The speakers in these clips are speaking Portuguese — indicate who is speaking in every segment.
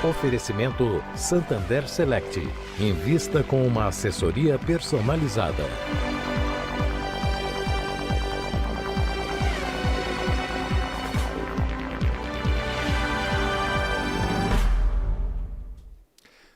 Speaker 1: Oferecimento Santander Select. Invista com uma assessoria personalizada.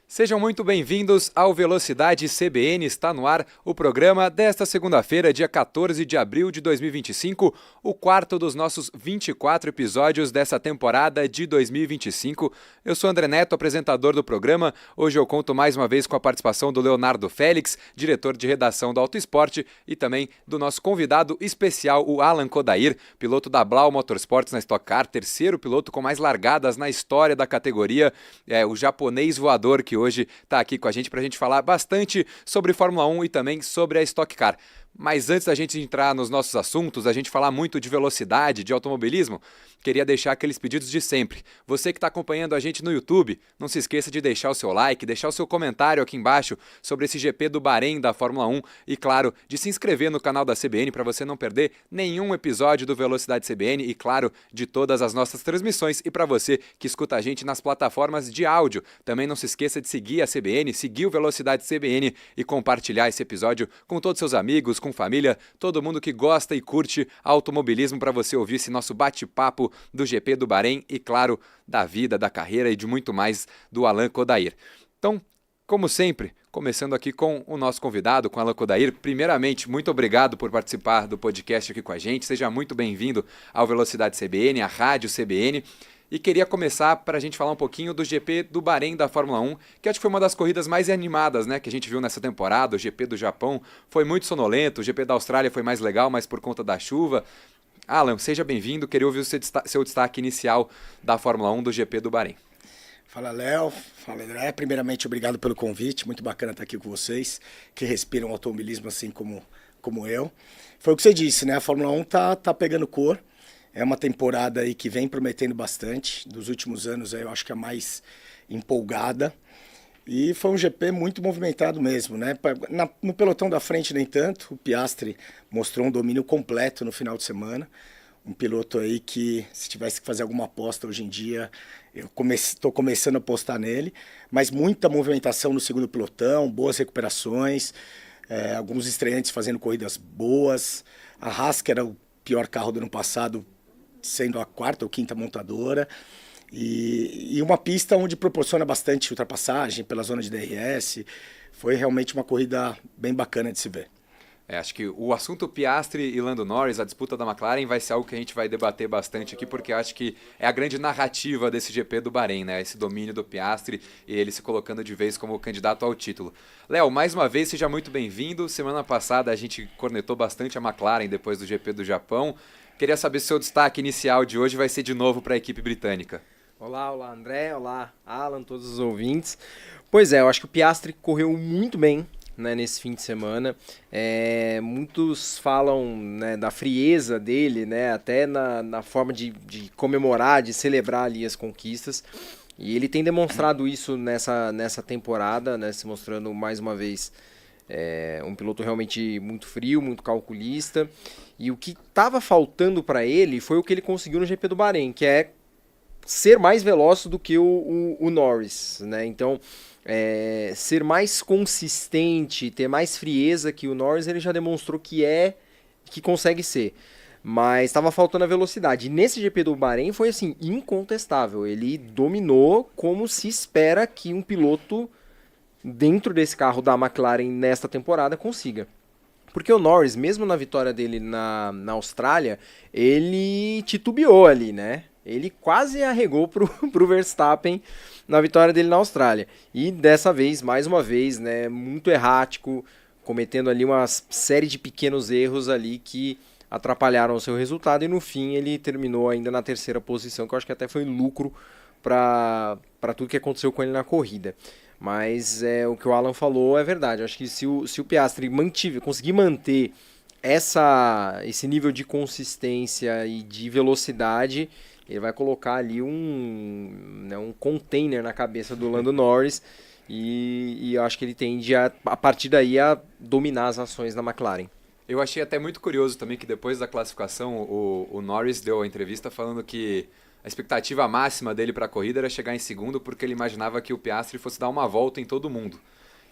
Speaker 2: Sejam muito bem-vindos ao Velocidade CBN. Está no ar o programa desta segunda-feira, dia 14 de abril de 2025, o quarto dos nossos 24 episódios dessa temporada de 2025. Eu sou André Neto, apresentador do programa. Hoje eu conto mais uma vez com a participação do Leonardo Félix, diretor de redação do Auto Esporte, e também do nosso convidado especial, o Alan Kodair, piloto da Blau Motorsports na Stock Car, terceiro piloto com mais largadas na história da categoria, o japonês voador que hoje está aqui com a gente para a gente falar bastante sobre Fórmula 1 e também sobre a Stock Car. Mas antes da gente entrar nos nossos assuntos, a gente falar muito de velocidade, de automobilismo, queria deixar aqueles pedidos de sempre. Você que está acompanhando a gente no YouTube, não se esqueça de deixar o seu like, deixar o seu comentário aqui embaixo sobre esse GP do Bahrein da Fórmula 1 e, claro, de se inscrever no canal da CBN para você não perder nenhum episódio do Velocidade CBN e, claro, de todas as nossas transmissões. E para você que escuta a gente nas plataformas de áudio, também não se esqueça de seguir a CBN, seguir o Velocidade CBN e compartilhar esse episódio com todos seus amigos, com família, todo mundo que gosta e curte automobilismo, para você ouvir esse nosso bate-papo do GP do Bahrein e, claro, da vida, da carreira e de muito mais do Alan Kodair. Então, como sempre, começando aqui com o nosso convidado, com o Alan Kodair. Primeiramente, muito obrigado por participar do podcast aqui com a gente. Seja muito bem-vindo ao Velocidade CBN, à Rádio CBN. E queria começar para a gente falar um pouquinho do GP do Bahrein da Fórmula 1, que acho que foi uma das corridas mais animadas, né, que a gente viu nessa temporada. O GP do Japão foi muito sonolento, o GP da Austrália foi mais legal, mas por conta da chuva. Alan, seja bem-vindo, queria ouvir o seu destaque inicial da Fórmula 1 do GP do Bahrein.
Speaker 3: Fala, Léo. Fala, André. Primeiramente, obrigado pelo convite, muito bacana estar aqui com vocês, que respiram automobilismo assim como eu. Foi o que você disse, né, a Fórmula 1 tá pegando cor. É uma temporada aí que vem prometendo bastante. Dos últimos anos aí eu acho que é a mais empolgada. E foi um GP muito movimentado mesmo, né? No pelotão da frente nem tanto. O Piastri mostrou um domínio completo no final de semana. Um piloto aí que, se tivesse que fazer alguma aposta hoje em dia, eu estou começando a apostar nele. Mas muita movimentação no segundo pelotão, boas recuperações, alguns estreantes fazendo corridas boas. A Haas, que era o pior carro do ano passado, sendo a quarta ou quinta montadora, e uma pista onde proporciona bastante ultrapassagem pela zona de DRS. Foi realmente uma corrida bem bacana de se ver.
Speaker 2: Acho que o assunto Piastri e Lando Norris, a disputa da McLaren, vai ser algo que a gente vai debater bastante aqui, porque acho que é a grande narrativa desse GP do Bahrein, né? Esse domínio do Piastri e ele se colocando de vez como candidato ao título. Léo, mais uma vez, seja muito bem-vindo. Semana passada a gente cornetou bastante a McLaren depois do GP do Japão. Queria saber se o seu destaque inicial de hoje vai ser de novo para a equipe britânica.
Speaker 4: Olá André, olá Alan, todos os ouvintes. Pois é, eu acho que o Piastri correu muito bem, né, nesse fim de semana. Muitos falam, né, da frieza dele, né, até na forma de comemorar, de celebrar ali as conquistas. E ele tem demonstrado isso nessa temporada, né, se mostrando mais uma vez um piloto realmente muito frio, muito calculista. E o que estava faltando para ele foi o que ele conseguiu no GP do Bahrein, que é ser mais veloz do que o Norris, né? Então, ser mais consistente, ter mais frieza que o Norris, ele já demonstrou que consegue ser. Mas estava faltando a velocidade. E nesse GP do Bahrein foi assim, incontestável. Ele dominou como se espera que um piloto dentro desse carro da McLaren nesta temporada consiga. Porque o Norris, mesmo na vitória dele na Austrália, ele titubeou ali, né? Ele quase arregou pro Verstappen na vitória dele na Austrália. E dessa vez, mais uma vez, né, muito errático, cometendo ali uma série de pequenos erros ali que atrapalharam o seu resultado. E no fim ele terminou ainda na terceira posição, que eu acho que até foi lucro para tudo que aconteceu com ele na corrida. Mas o que o Alan falou é verdade. Eu acho que se o Piastri conseguir manter esse nível de consistência e de velocidade, ele vai colocar ali um container na cabeça do Lando Norris e eu acho que ele tende a partir daí a dominar as ações na McLaren.
Speaker 2: Eu achei até muito curioso também que depois da classificação o Norris deu a entrevista falando que a expectativa máxima dele para a corrida era chegar em segundo, porque ele imaginava que o Piastri fosse dar uma volta em todo mundo.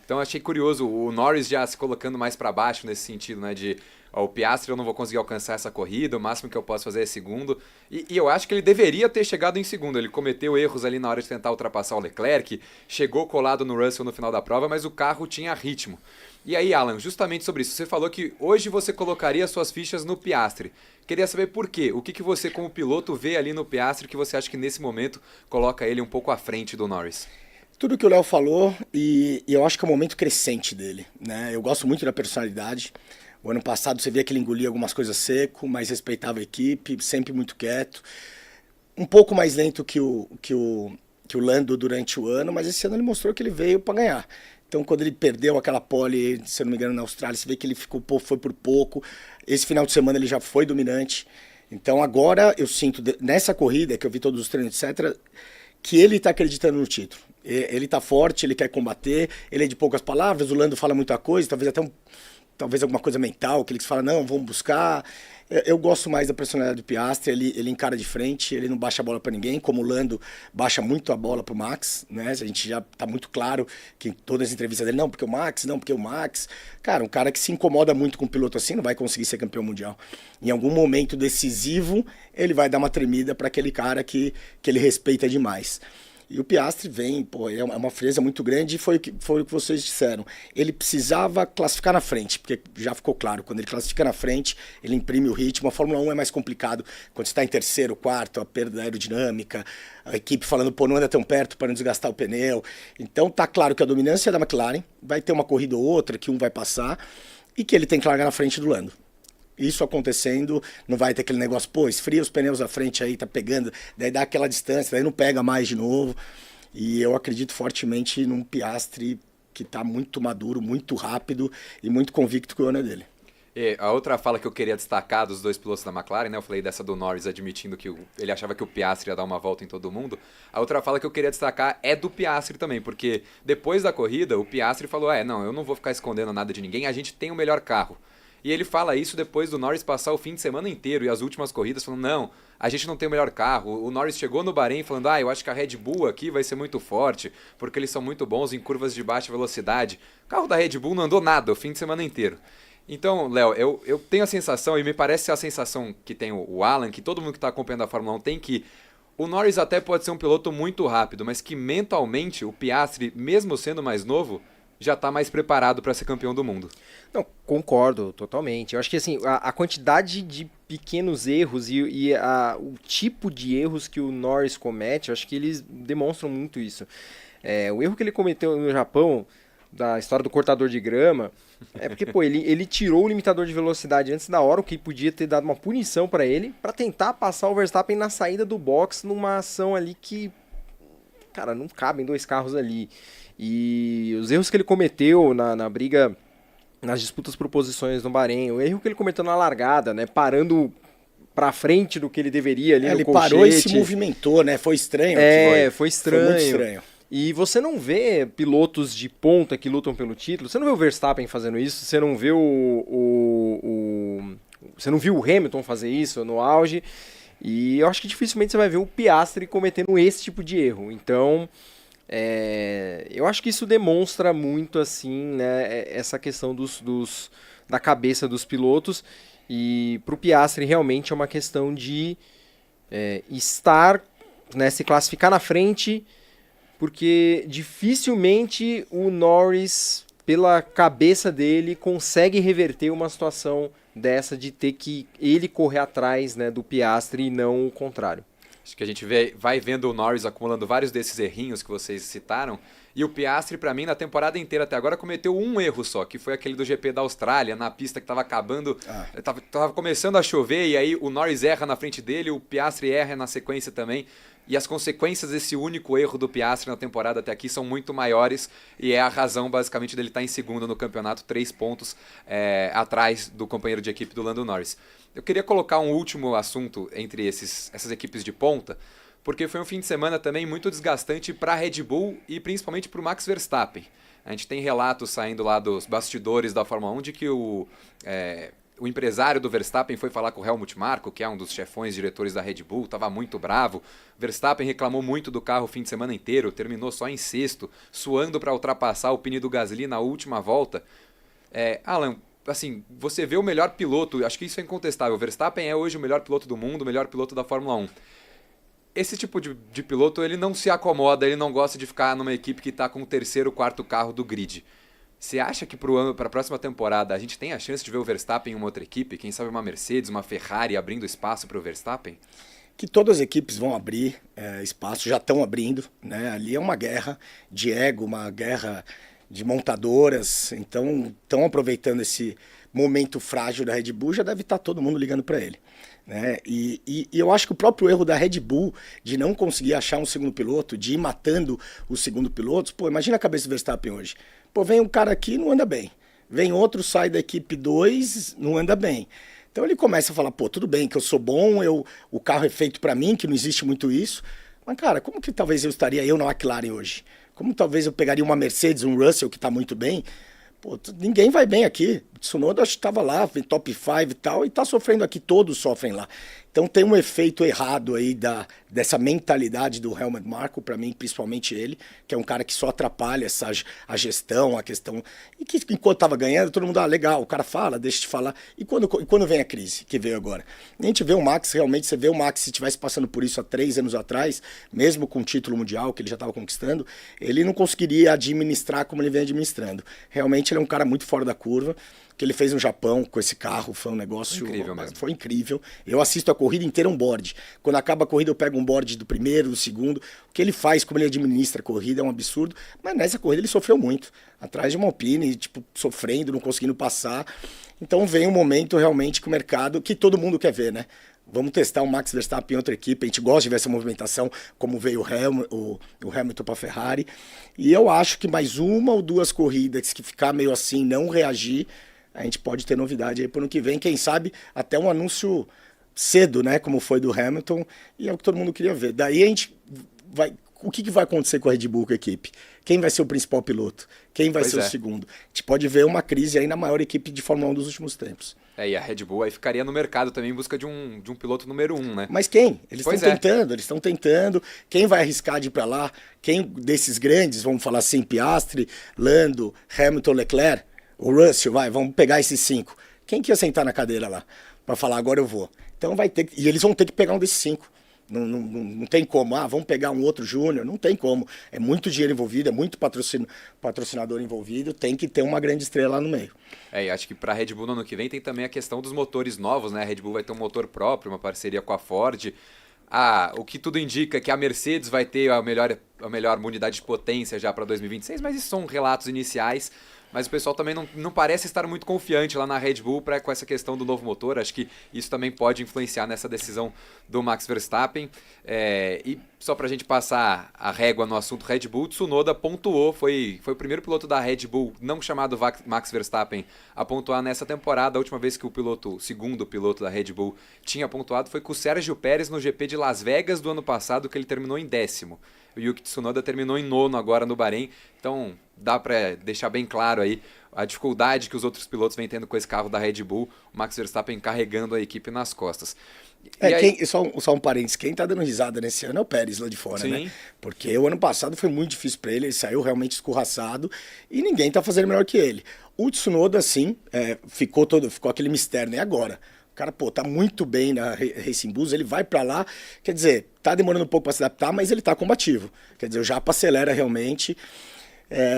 Speaker 2: Então achei curioso o Norris já se colocando mais para baixo nesse sentido, né, de o Piastri eu não vou conseguir alcançar essa corrida, o máximo que eu posso fazer é segundo. E eu acho que ele deveria ter chegado em segundo. Ele cometeu erros ali na hora de tentar ultrapassar o Leclerc, chegou colado no Russell no final da prova, mas o carro tinha ritmo. E aí, Alan, justamente sobre isso, você falou que hoje você colocaria suas fichas no Piastri. Queria saber por quê. O que você, como piloto, vê ali no Piastri que você acha que nesse momento coloca ele um pouco à frente do Norris?
Speaker 3: Tudo que o Léo falou, e eu acho que é um momento crescente dele, né? Eu gosto muito da personalidade. O ano passado você via que ele engolia algumas coisas seco, mas respeitava a equipe, sempre muito quieto. Um pouco mais lento que o Lando durante o ano, mas esse ano ele mostrou que ele veio para ganhar. Então, quando ele perdeu aquela pole, se eu não me engano, na Austrália, você vê que ele foi por pouco. Esse final de semana ele já foi dominante. Então, agora eu sinto, nessa corrida, que eu vi todos os treinos, etc., que ele está acreditando no título. Ele está forte, ele quer combater, ele é de poucas palavras, o Lando fala muita coisa, talvez até talvez alguma coisa mental, que ele fala, não, vamos buscar. Eu gosto mais da personalidade do Piastri, ele encara de frente, ele não baixa a bola para ninguém, como o Lando baixa muito a bola pro Max, né? A gente já tá muito claro que em todas as entrevistas dele, não, porque o Max. Cara, um cara que se incomoda muito com um piloto assim não vai conseguir ser campeão mundial. Em algum momento decisivo, ele vai dar uma tremida para aquele cara que ele respeita demais. E o Piastri vem, é uma frieza muito grande e foi o que vocês disseram. Ele precisava classificar na frente, porque já ficou claro, quando ele classifica na frente, ele imprime o ritmo. A Fórmula 1 é mais complicado quando você está em terceiro, quarto, a perda da aerodinâmica, a equipe falando, não anda tão perto para não desgastar o pneu. Então tá claro que a dominância é da McLaren, vai ter uma corrida ou outra que um vai passar e que ele tem que largar na frente do Lando. Isso acontecendo, não vai ter aquele negócio, esfria os pneus à frente aí, tá pegando, daí dá aquela distância, daí não pega mais de novo. E eu acredito fortemente num Piastri que tá muito maduro, muito rápido e muito convicto que o ano é dele.
Speaker 2: E a outra fala que eu queria destacar dos dois pilotos da McLaren, né? Eu falei dessa do Norris admitindo que ele achava que o Piastri ia dar uma volta em todo mundo. A outra fala que eu queria destacar é do Piastri também, porque depois da corrida o Piastri falou, não, eu não vou ficar escondendo nada de ninguém, a gente tem o melhor carro. E ele fala isso depois do Norris passar o fim de semana inteiro e as últimas corridas falando, não, a gente não tem o melhor carro. O Norris chegou no Bahrein falando, eu acho que a Red Bull aqui vai ser muito forte, porque eles são muito bons em curvas de baixa velocidade. O carro da Red Bull não andou nada o fim de semana inteiro. Então, Léo, eu tenho a sensação, e me parece a sensação que tem o Alan, que todo mundo que está acompanhando a Fórmula 1 tem, que o Norris até pode ser um piloto muito rápido, mas que mentalmente o Piastri, mesmo sendo mais novo, já está mais preparado para ser campeão do mundo.
Speaker 4: Não, concordo totalmente. Eu acho que assim, a quantidade de pequenos erros e o tipo de erros que o Norris comete, eu acho que eles demonstram muito isso. O erro que ele cometeu no Japão, da história do cortador de grama, é porque ele tirou o limitador de velocidade antes da hora, o que podia ter dado uma punição para ele, para tentar passar o Verstappen na saída do box numa ação ali que, cara, não cabem dois carros ali. E os erros que ele cometeu na briga, nas disputas por posições no Bahrein, o erro que ele cometeu na largada, né, parando pra frente do que ele deveria ali no
Speaker 3: ele
Speaker 4: colchete.
Speaker 3: Parou e se movimentou, né, foi estranho.
Speaker 4: Foi estranho.
Speaker 3: Foi muito estranho.
Speaker 4: E você não vê pilotos de ponta que lutam pelo título, você não vê o Verstappen fazendo isso, você não vê você não viu o Hamilton fazer isso no auge, e eu acho que dificilmente você vai ver o Piastri cometendo esse tipo de erro. Então, eu acho que isso demonstra muito assim, né, essa questão da cabeça dos pilotos, e para o Piastri realmente é uma questão de estar, né, se classificar na frente, porque dificilmente o Norris, pela cabeça dele, consegue reverter uma situação dessa de ter que ele correr atrás, né, do Piastri e não o contrário.
Speaker 2: Acho que a gente vai vendo o Norris acumulando vários desses errinhos que vocês citaram. E o Piastri, para mim, na temporada inteira até agora, cometeu um erro só, que foi aquele do GP da Austrália, na pista que estava acabando, tava começando a chover, e aí o Norris erra na frente dele, o Piastri erra na sequência também. E as consequências desse único erro do Piastri na temporada até aqui são muito maiores, e é a razão, basicamente, dele estar em segundo no campeonato, 3 pontos atrás do companheiro de equipe do Lando Norris. Eu queria colocar um último assunto entre essas equipes de ponta, porque foi um fim de semana também muito desgastante para a Red Bull e principalmente para o Max Verstappen. A gente tem relatos saindo lá dos bastidores da Fórmula 1 de que o empresário do Verstappen foi falar com o Helmut Marko, que é um dos chefões diretores da Red Bull, estava muito bravo. Verstappen reclamou muito do carro o fim de semana inteiro, terminou só em sexto, suando para ultrapassar o Pini do Gasly na última volta. Alan, assim, você vê o melhor piloto, acho que isso é incontestável. O Verstappen é hoje o melhor piloto do mundo, o melhor piloto da Fórmula 1. Esse tipo de piloto, ele não se acomoda, ele não gosta de ficar numa equipe que está com o terceiro, quarto carro do grid. Você acha que para a próxima temporada a gente tem a chance de ver o Verstappen em uma outra equipe? Quem sabe uma Mercedes, uma Ferrari abrindo espaço para o Verstappen?
Speaker 3: Que todas as equipes vão abrir espaço, já estão abrindo, né? Ali é uma guerra de ego, uma guerra de montadoras, então estão aproveitando esse momento frágil da Red Bull, já deve estar todo mundo ligando para ele. Né? E eu acho que o próprio erro da Red Bull de não conseguir achar um segundo piloto, de ir matando os segundo pilotos, imagina a cabeça do Verstappen hoje. Vem um cara aqui, não anda bem. Vem outro, sai da equipe 2, não anda bem. Então ele começa a falar, tudo bem, que eu sou bom, o carro é feito para mim, que não existe muito isso. Mas, cara, como que talvez eu estaria na McLaren hoje? Como talvez eu pegaria uma Mercedes, um Russell, que está muito bem? Ninguém vai bem aqui. O Tsunoda acho que estava lá, top 5 e tal, e está sofrendo aqui, todos sofrem lá. Então tem um efeito errado aí dessa mentalidade do Helmut Marko, para mim, principalmente ele, que é um cara que só atrapalha a gestão, a questão. E que enquanto estava ganhando, todo mundo, legal, o cara fala, deixa de falar. E quando vem a crise, que veio agora? A gente vê o Max, realmente, você vê o Max, se estivesse passando por isso há 3 anos atrás, mesmo com o título mundial que ele já estava conquistando, ele não conseguiria administrar como ele vem administrando. Realmente ele é um cara muito fora da curva. O que ele fez no Japão com esse carro foi um negócio
Speaker 2: incrível mesmo.
Speaker 3: Foi incrível. Eu assisto a corrida inteira board. Quando acaba a corrida eu pego um board do primeiro, do segundo. O que ele faz, como ele administra a corrida é um absurdo. Mas nessa corrida ele sofreu muito. Atrás de uma Alpine, sofrendo, não conseguindo passar. Então vem um momento realmente que o mercado, que todo mundo quer ver, né? Vamos testar o Max Verstappen em outra equipe. A gente gosta de ver essa movimentação, como veio o Hamilton para a Ferrari. E eu acho que mais uma ou 2 corridas que ficar meio assim, não reagir, a gente pode ter novidade aí pro ano que vem. Quem sabe até um anúncio cedo, né? Como foi do Hamilton. E é o que todo mundo queria ver. Daí a gente vai... O que vai acontecer com a Red Bull, com a equipe? Quem vai ser o principal piloto? Quem vai ser o segundo? A gente pode ver uma crise aí na maior equipe de Fórmula 1 dos últimos tempos.
Speaker 2: E a Red Bull aí ficaria no mercado também em busca de um piloto número 1, né?
Speaker 3: Mas quem? Eles estão tentando. Quem vai arriscar de ir para lá? Quem desses grandes, vamos falar assim, Piastri, Lando, Hamilton, Leclerc, o Russell, vamos pegar esses 5. Quem que ia sentar na cadeira lá para falar, agora eu vou? Então vai ter e eles vão ter que pegar um desses 5. Não tem como, vamos pegar um outro júnior, não tem como. É muito dinheiro envolvido, é muito patrocinador envolvido, tem que ter uma grande estrela lá no meio.
Speaker 2: E acho que para a Red Bull no ano que vem tem também a questão dos motores novos, né? A Red Bull vai ter um motor próprio, uma parceria com a Ford. O que tudo indica é que a Mercedes vai ter a melhor unidade de potência já para 2026, mas isso são relatos iniciais. Mas o pessoal também não parece estar muito confiante lá na Red Bull com essa questão do novo motor. Acho que isso também pode influenciar nessa decisão do Max Verstappen. E só para a gente passar a régua no assunto Red Bull, Tsunoda pontuou, foi o primeiro piloto da Red Bull, não chamado Max Verstappen, a pontuar nessa temporada. A última vez que o segundo piloto da Red Bull tinha pontuado foi com o Sérgio Pérez no GP de Las Vegas do ano passado, que ele terminou em 10º. O Yuki Tsunoda terminou em 9º agora no Bahrein. Então dá para deixar bem claro aí a dificuldade que os outros pilotos vêm tendo com esse carro da Red Bull, o Max Verstappen carregando a equipe nas costas.
Speaker 3: Só um parênteses, quem tá dando risada nesse ano é o Pérez lá de fora,
Speaker 2: Sim.
Speaker 3: Né? Porque o ano passado foi muito difícil para ele saiu realmente escorraçado e ninguém tá fazendo melhor que ele. O Tsunoda, sim, ficou aquele mistério, né? Agora, o cara, tá muito bem na Racing Bulls, ele vai para lá, quer dizer, tá demorando um pouco para se adaptar, mas ele tá combativo. Quer dizer, o Japa acelera realmente.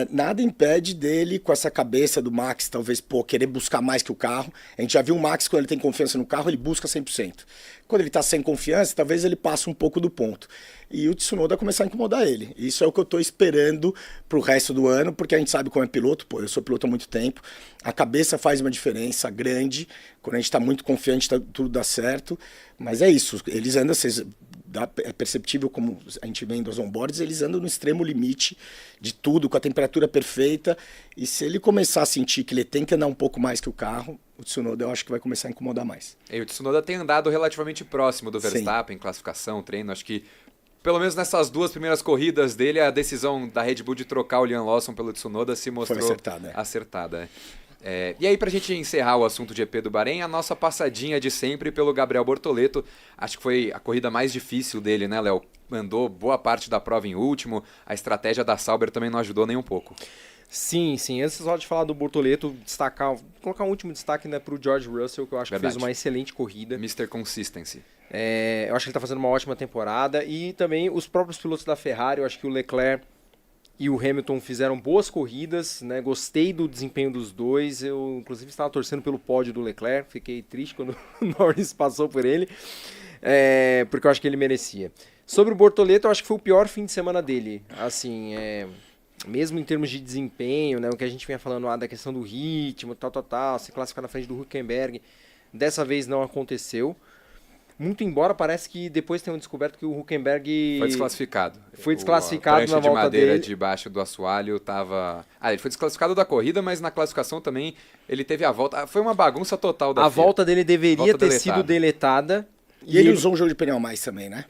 Speaker 3: Nada impede dele, com essa cabeça do Max, talvez, querer buscar mais que o carro. A gente já viu o Max, quando ele tem confiança no carro, ele busca 100%. Quando ele tá sem confiança, talvez ele passe um pouco do ponto. E o Tsunoda começar a incomodar ele. Isso é o que eu tô esperando pro resto do ano, porque a gente sabe como é piloto. Eu sou piloto há muito tempo. A cabeça faz uma diferença grande. Quando a gente tá muito confiante, tudo dá certo. Mas é isso. Eles andam... É perceptível como a gente vê dos onboards, eles andam no extremo limite de tudo, com a temperatura perfeita, e se ele começar a sentir que ele tem que andar um pouco mais que o carro, o Tsunoda eu acho que vai começar a incomodar mais.
Speaker 2: E o Tsunoda tem andado relativamente próximo do Verstappen, classificação, treino, acho que pelo menos nessas 2 primeiras corridas dele, a decisão da Red Bull de trocar o Liam Lawson pelo Tsunoda se mostrou acertada. E aí, pra gente encerrar o assunto de GP do Bahrein, a nossa passadinha de sempre pelo Gabriel Bortoleto. Acho que foi a corrida mais difícil dele, né, Léo? Andou boa parte da prova em último, a estratégia da Sauber também não ajudou nem um pouco.
Speaker 4: Sim. Antes só de falar do Bortoleto, colocar um último destaque, né, pro George Russell, que eu acho que fez uma excelente corrida.
Speaker 2: Mr. Consistency.
Speaker 4: Eu acho que ele tá fazendo uma ótima temporada. E também os próprios pilotos da Ferrari, eu acho que o Leclerc e o Hamilton fizeram boas corridas, né? Gostei do desempenho dos dois. Eu, inclusive, estava torcendo pelo pódio do Leclerc. Fiquei triste quando o Norris passou por ele, porque eu acho que ele merecia. Sobre o Bortoleto, eu acho que foi o pior fim de semana dele. Assim, mesmo em termos de desempenho, né? O que a gente vinha falando da questão do ritmo, tal, se classificar na frente do Hülkenberg. Dessa vez não aconteceu. Muito embora parece que depois tenham descoberto que o Hülkenberg
Speaker 2: foi desclassificado.
Speaker 4: A
Speaker 2: prancha de madeira debaixo do assoalho estava... ele foi desclassificado da corrida, mas na classificação também ele teve a volta. Foi uma bagunça total da FIA.
Speaker 4: Volta dele deveria ter sido deletada.
Speaker 3: E ele usou um jogo de pneu a mais também, né?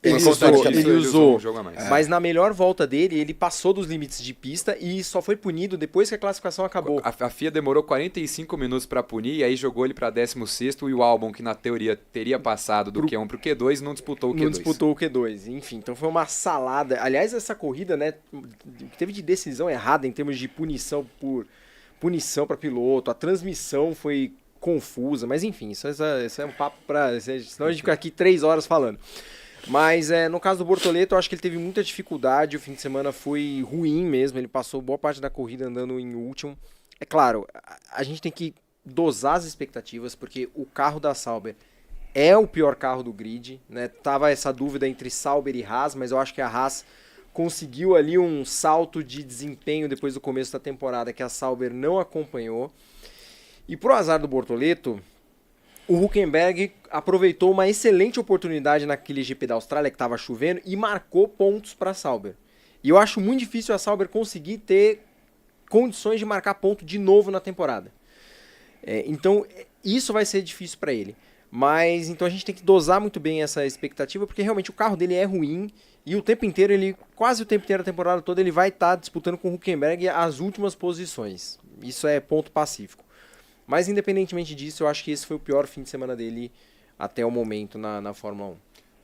Speaker 4: Ele usou
Speaker 2: um jogo a mais.
Speaker 4: Mas na melhor volta dele, ele passou dos limites de pista e só foi punido depois que a classificação acabou.
Speaker 2: A FIA demorou 45 minutos para punir e aí jogou ele para 16º e o Albon, que na teoria teria passado do Q1 pro Q2, não disputou o Q2.
Speaker 4: Não disputou o Q2, enfim, então foi uma salada. Aliás, essa corrida, né, teve de decisão errada em termos de punição para piloto, a transmissão foi confusa, mas enfim, isso é um papo para... Senão a gente fica aqui 3 horas falando. Mas no caso do Bortoleto, eu acho que ele teve muita dificuldade, o fim de semana foi ruim mesmo, ele passou boa parte da corrida andando em último. É claro, a gente tem que dosar as expectativas, porque o carro da Sauber é o pior carro do grid, né? Tava essa dúvida entre Sauber e Haas, mas eu acho que a Haas conseguiu ali um salto de desempenho depois do começo da temporada que a Sauber não acompanhou. E pro azar do Bortoleto, o Hülkenberg aproveitou uma excelente oportunidade naquele GP da Austrália que estava chovendo e marcou pontos para a Sauber. E eu acho muito difícil a Sauber conseguir ter condições de marcar ponto de novo na temporada. Então, isso vai ser difícil para ele. Mas, então a gente tem que dosar muito bem essa expectativa, porque realmente o carro dele é ruim e o tempo inteiro, quase o tempo inteiro da temporada toda, ele vai estar disputando com o Hülkenberg as últimas posições. Isso é ponto pacífico. Mas, independentemente disso, eu acho que esse foi o pior fim de semana dele até o momento na Fórmula 1.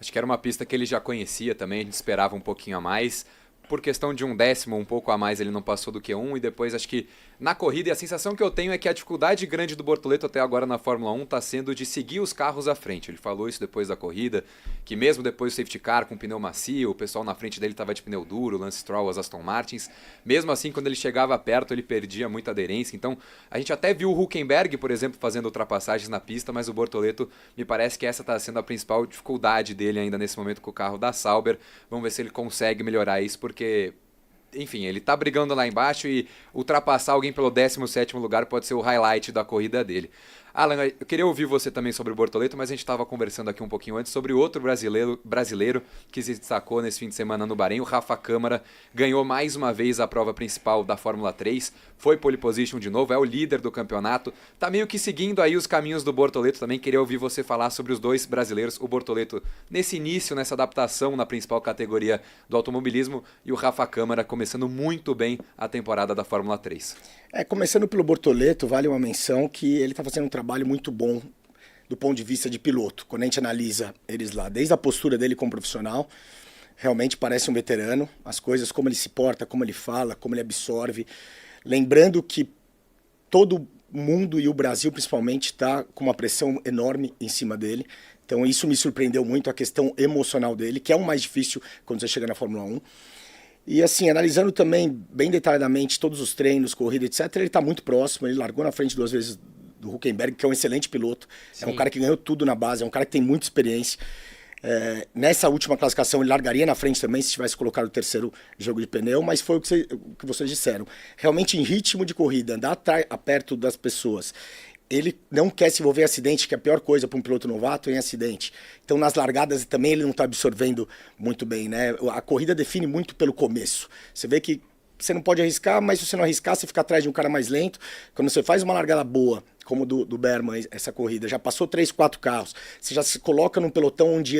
Speaker 2: Acho que era uma pista que ele já conhecia também, a gente esperava um pouquinho a mais. Por questão de 1/10, um pouco a mais, ele não passou do Q1 e depois acho que na corrida, e a sensação que eu tenho é que a dificuldade grande do Bortoleto até agora na Fórmula 1 está sendo de seguir os carros à frente. Ele falou isso depois da corrida, que mesmo depois do safety car com pneu macio, o pessoal na frente dele estava de pneu duro, Lance Stroll, as Aston Martins. Mesmo assim, quando ele chegava perto, ele perdia muita aderência. Então, a gente até viu o Hülkenberg, por exemplo, fazendo ultrapassagens na pista, mas o Bortoleto, me parece que essa está sendo a principal dificuldade dele ainda nesse momento com o carro da Sauber. Vamos ver se ele consegue melhorar isso, porque... Enfim, ele tá brigando lá embaixo e ultrapassar alguém pelo 17º lugar pode ser o highlight da corrida dele. Alan, eu queria ouvir você também sobre o Bortoleto, mas a gente estava conversando aqui um pouquinho antes sobre outro brasileiro que se destacou nesse fim de semana no Bahrein, o Rafa Câmara, ganhou mais uma vez a prova principal da Fórmula 3, foi pole position de novo, é o líder do campeonato, tá meio que seguindo aí os caminhos do Bortoleto também. Queria ouvir você falar sobre os dois brasileiros, o Bortoleto nesse início, nessa adaptação na principal categoria do automobilismo, e o Rafa Câmara começando muito bem a temporada da Fórmula 3.
Speaker 3: Começando pelo Bortoleto, vale uma menção que ele está fazendo um trabalho muito bom do ponto de vista de piloto. Quando a gente analisa eles lá, desde a postura dele como profissional, realmente parece um veterano. As coisas, como ele se porta, como ele fala, como ele absorve. Lembrando que todo mundo, e o Brasil principalmente, está com uma pressão enorme em cima dele. Então isso me surpreendeu muito, a questão emocional dele, que é o mais difícil quando você chega na Fórmula 1. E assim, analisando também bem detalhadamente todos os treinos, corrida, etc., ele está muito próximo, ele largou na frente 2 vezes do Hülkenberg, que é um excelente piloto. Sim. É um cara que ganhou tudo na base, é um cara que tem muita experiência. Nessa última classificação ele largaria na frente também se tivesse colocado o 3º jogo de pneu, mas foi o que vocês disseram. Realmente em ritmo de corrida, andar perto das pessoas. Ele não quer se envolver em acidente, que é a pior coisa para um piloto novato, em acidente. Então, nas largadas também ele não está absorvendo muito bem, né? A corrida define muito pelo começo. Você vê que você não pode arriscar, mas se você não arriscar, você fica atrás de um cara mais lento. Quando você faz uma largada boa, como do Berman, essa corrida, já passou 3, 4 carros, você já se coloca num pelotão onde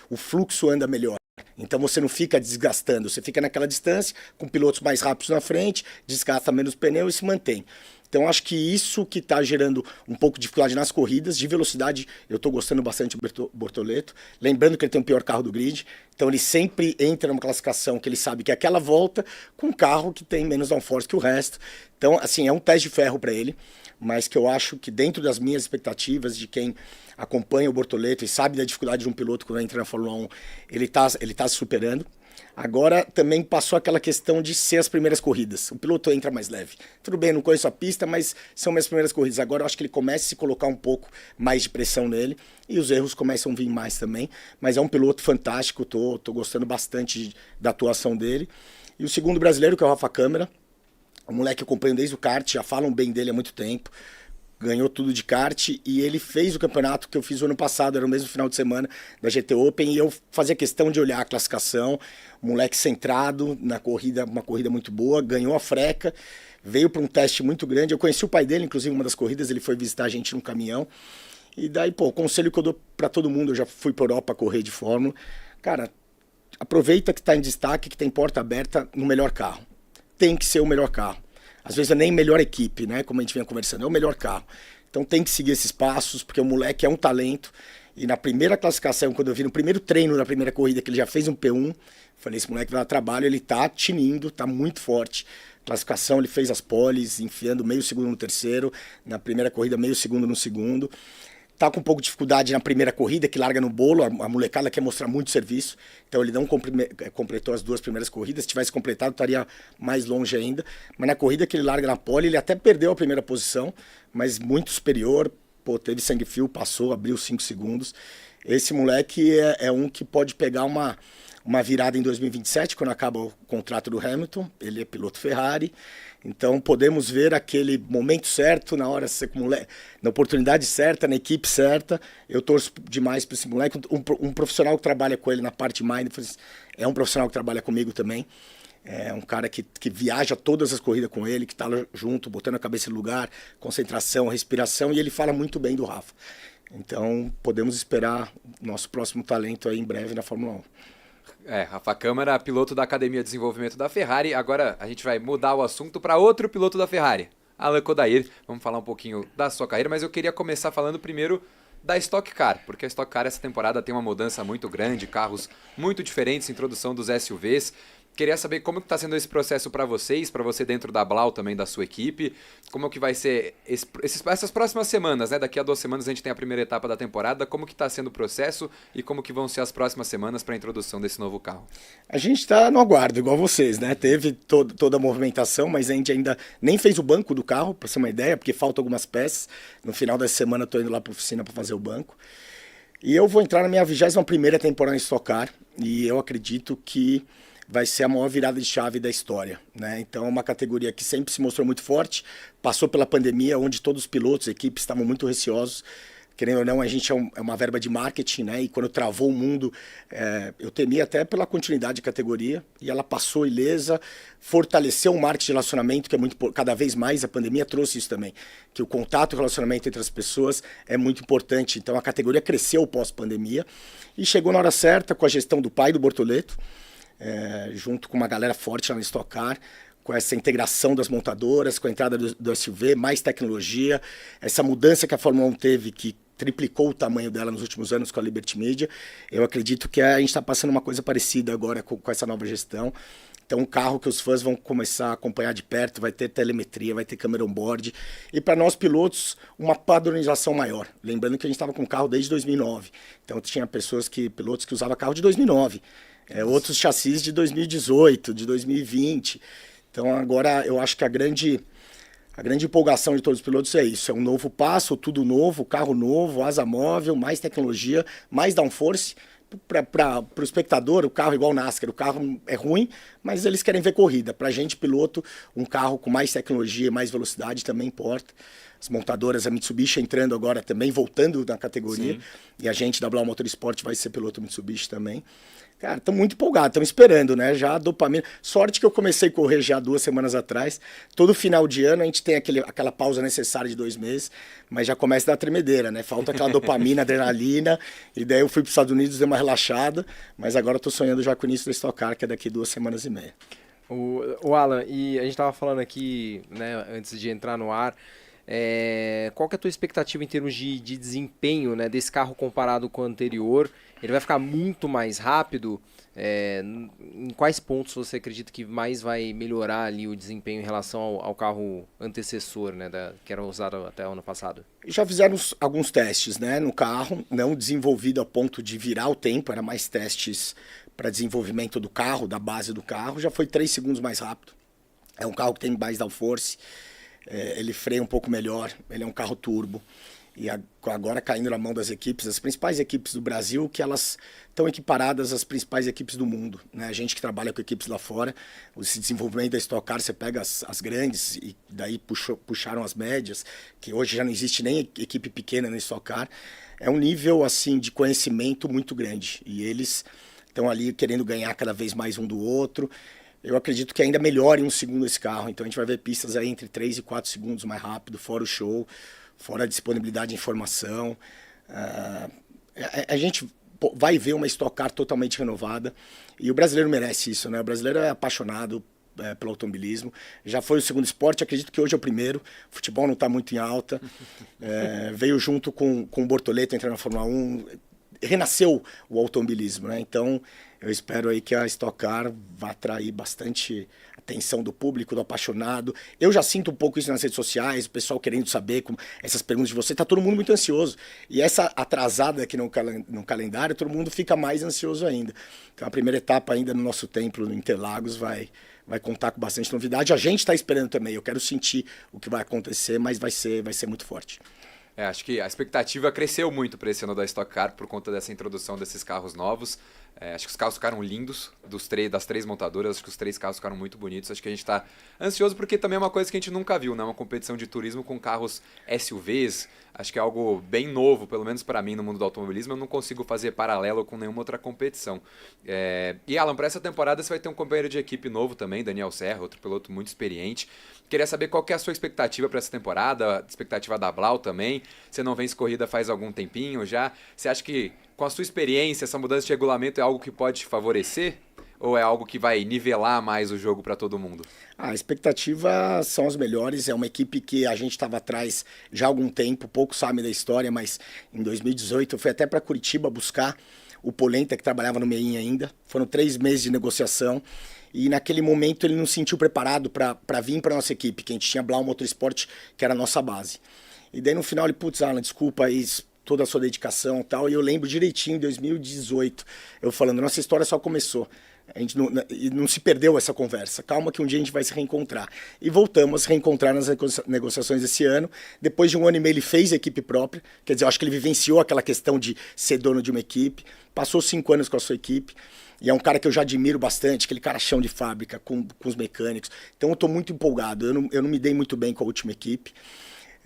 Speaker 3: o fluxo anda melhor. Então você não fica desgastando, você fica naquela distância, com pilotos mais rápidos na frente, desgasta menos pneu e se mantém. Então acho que isso que está gerando um pouco de dificuldade nas corridas. De velocidade eu estou gostando bastante do Bortoleto, lembrando que ele tem o pior carro do grid, então ele sempre entra numa classificação que ele sabe que é aquela volta com um carro que tem menos downforce que o resto. Então assim, é um teste de ferro para ele, mas que eu acho que dentro das minhas expectativas de quem acompanha o Bortoleto e sabe da dificuldade de um piloto quando entra na Fórmula 1, ele tá se superando. Agora também passou aquela questão de ser as primeiras corridas. O piloto entra mais leve. Tudo bem, não conheço a pista, mas são minhas primeiras corridas. Agora eu acho que ele começa a se colocar um pouco mais de pressão nele e os erros começam a vir mais também. Mas é um piloto fantástico, tô gostando bastante da atuação dele. E o segundo brasileiro, que é o Rafa Câmara, um moleque que eu acompanho desde o kart, já falam bem dele há muito tempo. Ganhou tudo de kart e ele fez o campeonato que eu fiz o ano passado, era o mesmo final de semana da GT Open, e eu fazia questão de olhar a classificação, moleque centrado na corrida, uma corrida muito boa, ganhou a freca, veio para um teste muito grande. Eu conheci o pai dele, inclusive uma das corridas, ele foi visitar a gente num caminhão, e daí, o conselho que eu dou para todo mundo, eu já fui para Europa correr de Fórmula, cara, aproveita que está em destaque, que tem porta aberta no melhor carro, tem que ser o melhor carro. Às vezes é nem melhor equipe, né? Como a gente vinha conversando, é o melhor carro. Então tem que seguir esses passos, porque o moleque é um talento. E na primeira classificação, quando eu vi no primeiro treino, na primeira corrida, que ele já fez um P1, falei, esse moleque vai dar trabalho, ele tá tinindo, tá muito forte. Classificação, ele fez as poles, enfiando meio segundo no terceiro, na primeira corrida meio segundo no segundo. Tá com um pouco de dificuldade na primeira corrida, que larga no bolo, a molecada quer mostrar muito serviço, então ele não completou as duas primeiras corridas, se tivesse completado estaria mais longe ainda, mas na corrida que ele larga na pole, ele até perdeu a primeira posição, mas muito superior, teve sangue frio, passou, abriu 5 segundos. Esse moleque é um que pode pegar uma virada em 2027, quando acaba o contrato do Hamilton, ele é piloto Ferrari, então podemos ver aquele momento certo, na hora, na oportunidade certa, na equipe certa. Eu torço demais para esse moleque, um profissional que trabalha com ele na parte mindfulness, é um profissional que trabalha comigo também, é um cara que viaja todas as corridas com ele, que está junto, botando a cabeça no lugar, concentração, respiração, e ele fala muito bem do Rafa. Então podemos esperar nosso próximo talento aí em breve na Fórmula 1.
Speaker 2: Rafa Câmara, piloto da Academia de Desenvolvimento da Ferrari. Agora a gente vai mudar o assunto para outro piloto da Ferrari, Alan Kodair. Vamos falar um pouquinho da sua carreira, mas eu queria começar falando primeiro da Stock Car, porque a Stock Car essa temporada tem uma mudança muito grande, carros muito diferentes, introdução dos SUVs. Queria saber como que está sendo esse processo para vocês, para você dentro da Blau também, da sua equipe, como que vai ser essas próximas semanas, né? Daqui a 2 semanas a gente tem a primeira etapa da temporada, como que está sendo o processo e como que vão ser as próximas semanas para a introdução desse novo carro?
Speaker 3: A gente está no aguardo, igual vocês, né? Teve toda a movimentação, mas a gente ainda nem fez o banco do carro, para ser uma ideia, porque faltam algumas peças. No final dessa semana eu estou indo lá para a oficina para fazer o banco. E eu vou entrar na minha 21ª temporada em Stock Car, e eu acredito que vai ser a maior virada de chave da história, né? Então é uma categoria que sempre se mostrou muito forte, passou pela pandemia, onde todos os pilotos, equipes estavam muito receosos. Querendo ou não, a gente é uma verba de marketing, né? E quando travou o mundo, eu temia até pela continuidade de categoria, e ela passou ilesa, fortaleceu o marketing de relacionamento, que é muito, cada vez mais, a pandemia trouxe isso também, que o contato e o relacionamento entre as pessoas é muito importante. Então a categoria cresceu pós-pandemia e chegou na hora certa, com a gestão do pai do Bortoleto, junto com uma galera forte lá no Stock Car, com essa integração das montadoras, com a entrada do SUV, mais tecnologia, essa mudança que a Fórmula 1 teve, que triplicou o tamanho dela nos últimos anos com a Liberty Media. Eu acredito que a gente está passando uma coisa parecida agora com essa nova gestão. Então um carro que os fãs vão começar a acompanhar de perto, vai ter telemetria, vai ter câmera on-board. E para nós pilotos, uma padronização maior. Lembrando que a gente estava com o carro desde 2009. Então tinha pilotos que usavam carro de 2009. Outros chassis de 2018, de 2020. Então agora eu acho que a grande empolgação de todos os pilotos é isso. É um novo passo, tudo novo, carro novo, asa móvel, mais tecnologia, mais downforce. Para o espectador, o carro é igual o NASCAR, o carro é ruim, mas eles querem ver corrida. Pra gente, piloto, um carro com mais tecnologia, mais velocidade também importa. As montadoras, a Mitsubishi entrando agora também, voltando na categoria. Sim. E a gente da Blau Motorsport vai ser piloto Mitsubishi também. Cara, estamos muito empolgados, estamos esperando, né? Já a dopamina. Sorte que eu comecei a correr já 2 semanas atrás. Todo final de ano a gente tem aquela pausa necessária de 2 meses, mas já começa a dar tremedeira, né? Falta aquela dopamina, adrenalina. E daí eu fui para os Estados Unidos, dei uma relaxada, mas agora eu tô sonhando já com o início da Stock Car, que é daqui 2 semanas e meia.
Speaker 4: O Alan, e a gente estava falando aqui, né, antes de entrar no ar, qual que é a tua expectativa em termos de desempenho, né, desse carro comparado com o anterior? Ele vai ficar muito mais rápido? Em quais pontos você acredita que mais vai melhorar ali o desempenho em relação ao carro antecessor, né, que era usado até o ano passado?
Speaker 3: Já fizeram alguns testes, né, no carro, não desenvolvido a ponto de virar o tempo, era mais testes para desenvolvimento do carro, da base do carro, já foi 3 segundos mais rápido. É um carro que tem mais downforce, ele freia um pouco melhor, ele é um carro turbo. E agora caindo na mão das equipes, as principais equipes do Brasil, que elas estão equiparadas às principais equipes do mundo, né? A gente que trabalha com equipes lá fora, esse desenvolvimento da Stock Car, você pega as grandes e daí puxaram as médias, que hoje já não existe nem equipe pequena na Stock Car. É um nível assim de conhecimento muito grande e eles estão ali querendo ganhar cada vez mais um do outro. Eu acredito que ainda melhore um segundo esse carro, então a gente vai ver pistas aí entre 3 e 4 segundos mais rápido, fora o show, fora a disponibilidade de informação. A gente vai ver uma Stock Car totalmente renovada e o brasileiro merece isso, né? O brasileiro é apaixonado pelo automobilismo. Já foi o segundo esporte, acredito que hoje é o primeiro. O futebol não está muito em alta. Veio junto com o Bortoleto entrando na Fórmula 1. Renasceu o automobilismo, né? Então eu espero aí que a Stock Car vá atrair bastante atenção do público, do apaixonado. Eu já sinto um pouco isso nas redes sociais, o pessoal querendo saber como essas perguntas de você, tá todo mundo muito ansioso. E essa atrasada aqui no calendário, todo mundo fica mais ansioso ainda. Então a primeira etapa ainda no nosso templo, no Interlagos, vai contar com bastante novidade. A gente está esperando também, eu quero sentir o que vai acontecer, mas vai ser muito forte.
Speaker 2: Acho que a expectativa cresceu muito para esse ano da Stock Car por conta dessa introdução desses carros novos. Acho que os carros ficaram lindos, das 3 montadoras, acho que os 3 carros ficaram muito bonitos. Acho que a gente está ansioso porque também é uma coisa que a gente nunca viu, né? Uma competição de turismo com carros SUVs. Acho que é algo bem novo, pelo menos para mim no mundo do automobilismo. Eu não consigo fazer paralelo com nenhuma outra competição. E Alan, para essa temporada você vai ter um companheiro de equipe novo também, Daniel Serra, outro piloto muito experiente. Queria saber qual que é a sua expectativa para essa temporada, a expectativa da Blau também. Você não vence corrida faz algum tempinho já. Você acha que com a sua experiência, essa mudança de regulamento é algo que pode te favorecer? Ou é algo que vai nivelar mais o jogo para todo mundo?
Speaker 3: A expectativa são as melhores. É uma equipe que a gente estava atrás já há algum tempo, pouco sabe da história, mas em 2018 eu fui até para Curitiba buscar o Polenta, que trabalhava no Meinha ainda. Foram 3 meses de negociação. E naquele momento ele não se sentiu preparado para vir para a nossa equipe, que a gente tinha Blau Motorsport, que era a nossa base. E daí no final ele, putz, Alan, desculpa aí toda a sua dedicação e tal. E eu lembro direitinho, em 2018, eu falando, nossa história só começou. A gente não se perdeu essa conversa. Calma que um dia a gente vai se reencontrar. E voltamos a se reencontrar nas negociações desse ano. Depois de 1 ano e meio ele fez a equipe própria. Quer dizer, eu acho que ele vivenciou aquela questão de ser dono de uma equipe. Passou 5 anos com a sua equipe. E é um cara que eu já admiro bastante, aquele cara chão de fábrica, com os mecânicos. Então eu estou muito empolgado. Eu não me dei muito bem com a última equipe.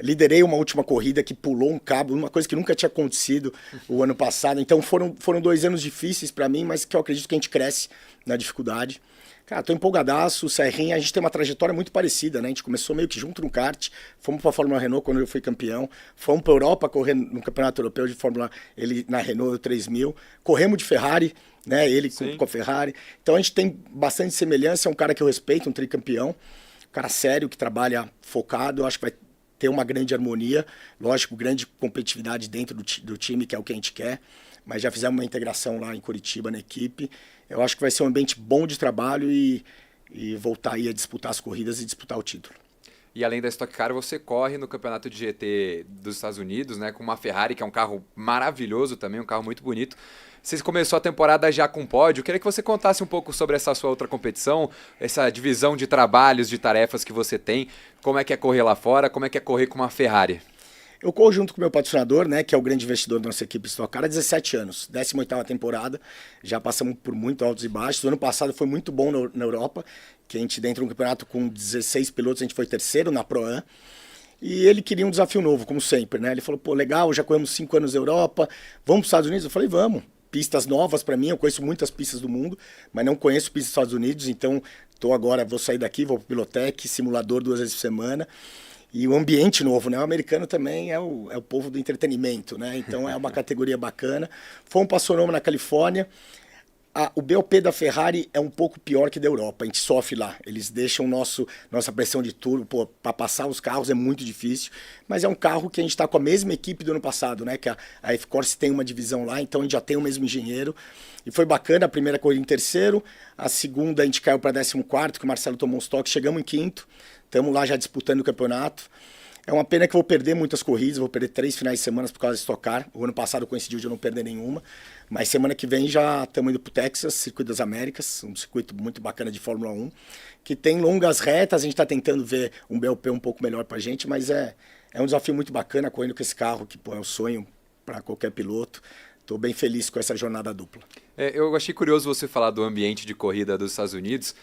Speaker 3: Liderei uma última corrida que pulou um cabo, uma coisa que nunca tinha acontecido o ano passado. Então foram 2 anos difíceis para mim, mas que eu acredito que a gente cresce na dificuldade. Cara, tô empolgadaço, o Serrinha, a gente tem uma trajetória muito parecida, né? A gente começou meio que junto no kart, fomos para a Fórmula Renault quando eu fui campeão, fomos para a Europa correr no Campeonato Europeu de Fórmula, ele na Renault 3000, corremos de Ferrari, né? Ele com a Ferrari. Então a gente tem bastante semelhança, é um cara que eu respeito, um tricampeão, um cara sério, que trabalha focado, eu acho que vai ter uma grande harmonia, lógico, grande competitividade dentro do time, que é o que a gente quer, mas já fizemos uma integração lá em Curitiba na equipe. Eu acho que vai ser um ambiente bom de trabalho e voltar aí a disputar as corridas e disputar o título.
Speaker 2: E além da Stock Car, você corre no campeonato de GT dos Estados Unidos, né, com uma Ferrari, que é um carro maravilhoso também, um carro muito bonito. Você começou a temporada já com pódio. Eu queria que você contasse um pouco sobre essa sua outra competição, essa divisão de trabalhos, de tarefas que você tem. Como é que é correr lá fora? Como é que é correr com uma Ferrari?
Speaker 3: Eu corro junto com o meu patrocinador, né, que é o grande investidor da nossa equipe Stock Car, há 17 anos, 18ª temporada, já passamos por muito altos e baixos. O ano passado foi muito bom na Europa, que a gente dentro de um campeonato com 16 pilotos, a gente foi terceiro na Pro-Am. E ele queria um desafio novo, como sempre, né? Ele falou, pô, legal, já corremos 5 anos na Europa, vamos para os Estados Unidos? Eu falei, vamos. Pistas novas para mim, eu conheço muitas pistas do mundo, mas não conheço pistas dos Estados Unidos, então vou sair daqui, vou para o Pilotec, simulador 2 vezes por semana. E o ambiente novo, né? O americano também é o povo do entretenimento, né? Então é uma categoria bacana. Fomos para Sonoma, na Califórnia. O BOP da Ferrari é um pouco pior que da Europa, a gente sofre lá. Eles deixam nossa pressão de turbo, para passar os carros é muito difícil, mas é um carro que a gente está com a mesma equipe do ano passado, né? Que a F-Corse tem uma divisão lá, então a gente já tem o mesmo engenheiro. E foi bacana, a primeira corrida em terceiro, a segunda a gente caiu para 14º, que o Marcelo tomou uns toques, chegamos em quinto, estamos lá já disputando o campeonato. É uma pena que eu vou perder muitas corridas, vou perder 3 finais de semana por causa de Stock Car. O ano passado coincidiu de eu não perder nenhuma. Mas semana que vem já estamos indo para o Texas, Circuito das Américas, um circuito muito bacana de Fórmula 1, que tem longas retas, a gente está tentando ver um BOP um pouco melhor para a gente, mas é um desafio muito bacana correndo com esse carro, que é um sonho para qualquer piloto. Estou bem feliz com essa jornada dupla.
Speaker 2: Eu achei curioso você falar do ambiente de corrida dos Estados Unidos,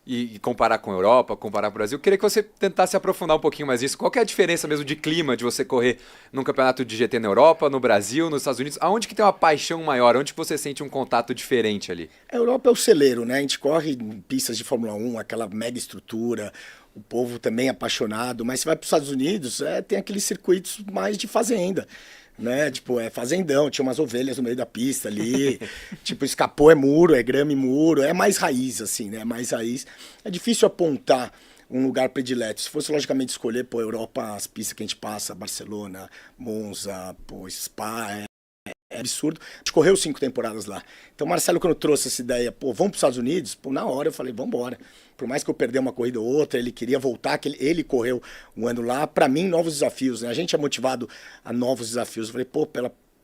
Speaker 2: e comparar com a Europa, comparar com o Brasil. Eu queria que você tentasse aprofundar um pouquinho mais nisso. Qual que é a diferença mesmo de clima de você correr num campeonato de GT na Europa, no Brasil, nos Estados Unidos? Aonde que tem uma paixão maior? Onde que você sente um contato diferente ali?
Speaker 3: A Europa é o celeiro, né? A gente corre em pistas de Fórmula 1, aquela mega estrutura, o povo também é apaixonado, mas você vai para os Estados Unidos, tem aqueles circuitos mais de fazenda, né? Tipo, é fazendão, tinha umas ovelhas no meio da pista ali, tipo, escapou é muro, é grama e muro, é mais raiz, assim, né? É mais raiz. É difícil apontar um lugar predileto. Se fosse, logicamente, escolher, pô, Europa, as pistas que a gente passa, Barcelona, Monza, pô, Spa, é absurdo. A gente correu 5 temporadas lá. Então, o Marcelo, quando trouxe essa ideia, pô, vamos para os Estados Unidos? Pô, na hora eu falei, vamos embora. Por mais que eu perder uma corrida ou outra, ele queria voltar, que ele correu um ano lá. Para mim, novos desafios, né? A gente é motivado a novos desafios. Eu falei, pô,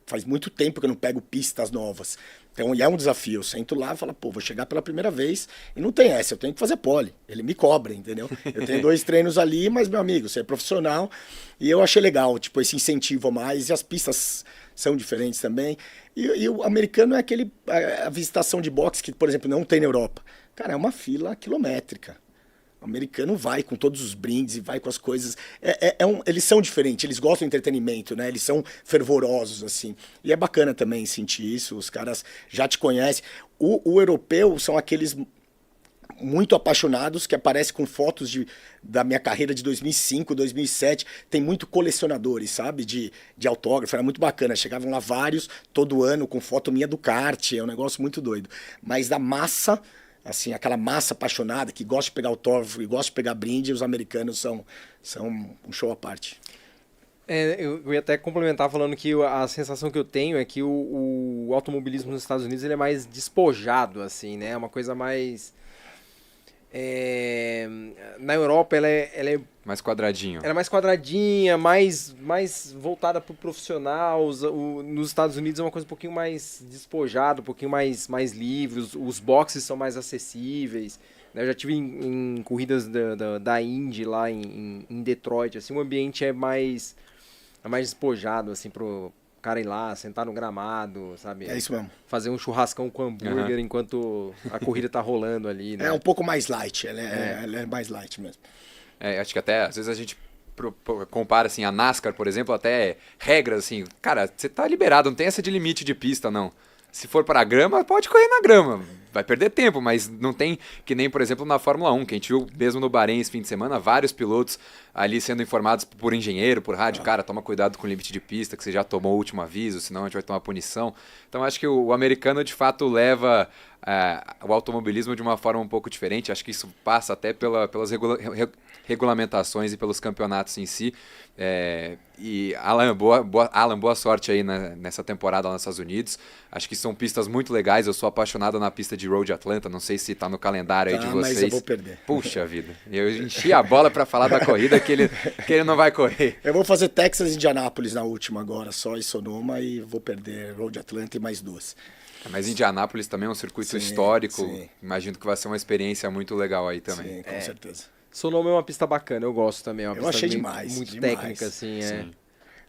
Speaker 3: faz muito tempo que eu não pego pistas novas. Então, é um desafio. Eu sento lá e falo, pô, vou chegar pela primeira vez e não tem essa, eu tenho que fazer pole. Ele me cobra, entendeu? Eu tenho 2 treinos ali, mas, meu amigo, você é profissional. E eu achei legal, tipo, esse incentivo a mais. E as pistas são diferentes também. E o americano é a visitação de boxe que, por exemplo, não tem na Europa. Cara, é uma fila quilométrica. O americano vai com todos os brindes e vai com as coisas. Eles são diferentes, eles gostam de entretenimento, né? Eles são fervorosos, assim. E é bacana também sentir isso, os caras já te conhecem. O europeu são aqueles muito apaixonados, que aparecem com fotos da minha carreira de 2005, 2007. Tem muito colecionadores, sabe? De autógrafo, era muito bacana. Chegavam lá vários, todo ano, com foto minha do kart. É um negócio muito doido. Mas da massa, assim, aquela massa apaixonada, que gosta de pegar autógrafo e gosta de pegar brinde, os americanos são um show à parte.
Speaker 4: Eu ia até complementar falando que a sensação que eu tenho é que o automobilismo nos Estados Unidos ele é mais despojado, assim, né? É uma coisa mais... na Europa ela é
Speaker 2: mais quadradinho.
Speaker 4: Ela é mais quadradinha, mais voltada para o profissional. Nos Estados Unidos é uma coisa um pouquinho mais despojada, um pouquinho mais livre. Os boxes são mais acessíveis. Eu já tive em corridas da Indy lá em Detroit. Assim, o ambiente é mais despojado assim, pro cara ir lá, sentar no gramado, sabe?
Speaker 3: É isso mesmo.
Speaker 4: Fazer um churrascão com hambúrguer enquanto a corrida tá rolando ali, né?
Speaker 3: É um pouco mais light, ela é mais light mesmo.
Speaker 2: Acho que até, às vezes a gente compara, assim, a NASCAR, por exemplo, até regras, assim, cara, você tá liberado, não tem essa de limite de pista, não. Se for para a grama, pode correr na grama. Vai perder tempo, mas não tem que nem, por exemplo, na Fórmula 1, que a gente viu mesmo no Bahrein esse fim de semana, vários pilotos ali sendo informados por engenheiro, por rádio, cara, toma cuidado com o limite de pista, que você já tomou o último aviso, senão a gente vai tomar punição. Então acho que o americano de fato leva o automobilismo de uma forma um pouco diferente. Acho que isso passa até pelas regulamentações e pelos campeonatos em si. E Alan, boa sorte aí nessa temporada lá nos Estados Unidos. Acho que são pistas muito legais. Eu sou apaixonado na pista de Road Atlanta. Não sei se tá no calendário aí de vocês.
Speaker 3: Mas eu vou perder.
Speaker 2: Puxa vida. Eu enchi a bola para falar da corrida que ele não vai correr.
Speaker 3: Eu vou fazer Texas e Indianápolis na última agora, só e Sonoma, e vou perder Road Atlanta e mais 2.
Speaker 2: Mas Indianápolis também é um circuito histórico. Sim. Imagino que vai ser uma experiência muito legal aí também.
Speaker 3: Sim, com certeza.
Speaker 4: Sonoma é uma pista bacana, eu gosto também. É uma
Speaker 3: eu
Speaker 4: pista
Speaker 3: achei demais.
Speaker 4: Muito
Speaker 3: demais.
Speaker 4: técnica, assim.
Speaker 2: Sim.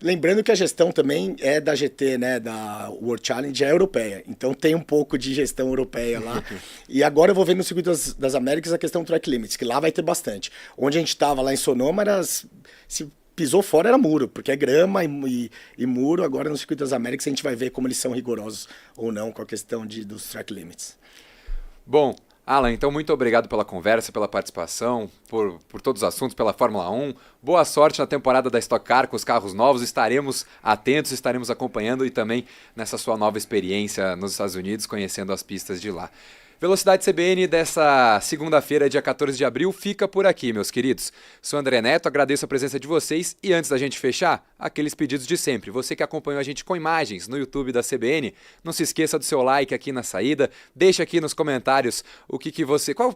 Speaker 3: Lembrando que a gestão também é da GT, né, da World Challenge, é europeia. Então tem um pouco de gestão europeia lá. E agora eu vou ver no Circuito das Américas a questão do track limits, que lá vai ter bastante. Onde a gente estava lá em Sonoma, se pisou fora era muro, porque é grama e muro. Agora no Circuito das Américas a gente vai ver como eles são rigorosos ou não com a questão dos track limits.
Speaker 2: Bom, Alan, então muito obrigado pela conversa, pela participação, por todos os assuntos, pela Fórmula 1. Boa sorte na temporada da Stock Car com os carros novos. Estaremos atentos, estaremos acompanhando e também nessa sua nova experiência nos Estados Unidos, conhecendo as pistas de lá. Velocidade CBN dessa segunda-feira, dia 14 de abril, fica por aqui, meus queridos. Sou André Neto, agradeço a presença de vocês e antes da gente fechar, aqueles pedidos de sempre. Você que acompanhou a gente com imagens no YouTube da CBN, não se esqueça do seu like aqui na saída, deixa aqui nos comentários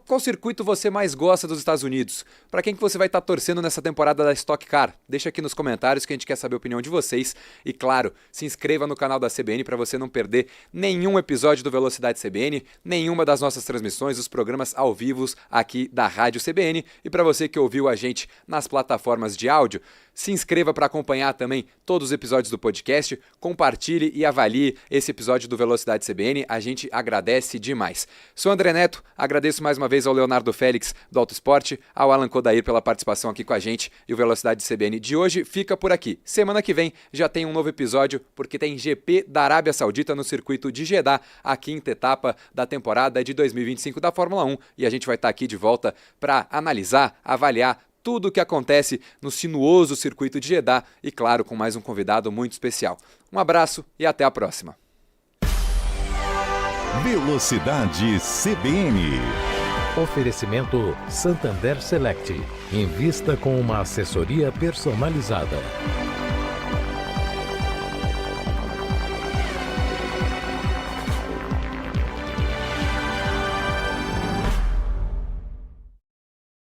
Speaker 2: qual circuito você mais gosta dos Estados Unidos, para quem que você vai estar torcendo nessa temporada da Stock Car. Deixa aqui nos comentários que a gente quer saber a opinião de vocês e claro, se inscreva no canal da CBN para você não perder nenhum episódio do Velocidade CBN, nenhuma das nossas transmissões, os programas ao vivo aqui da Rádio CBN. E para você que ouviu a gente nas plataformas de áudio, se inscreva para acompanhar também todos os episódios do podcast, compartilhe e avalie esse episódio do Velocidade CBN, a gente agradece demais. Sou André Neto, agradeço mais uma vez ao Leonardo Félix do Auto Esporte, ao Alan Kodair pela participação aqui com a gente e o Velocidade CBN de hoje fica por aqui. Semana que vem já tem um novo episódio porque tem GP da Arábia Saudita no circuito de Jeddah, a quinta etapa da temporada de 2025 da Fórmula 1 e a gente vai estar aqui de volta para analisar, avaliar tudo o que acontece no sinuoso circuito de Jeddah e, claro, com mais um convidado muito especial. Um abraço e até a próxima.
Speaker 5: Velocidade CBN.
Speaker 1: Oferecimento Santander Select. Invista com uma assessoria personalizada.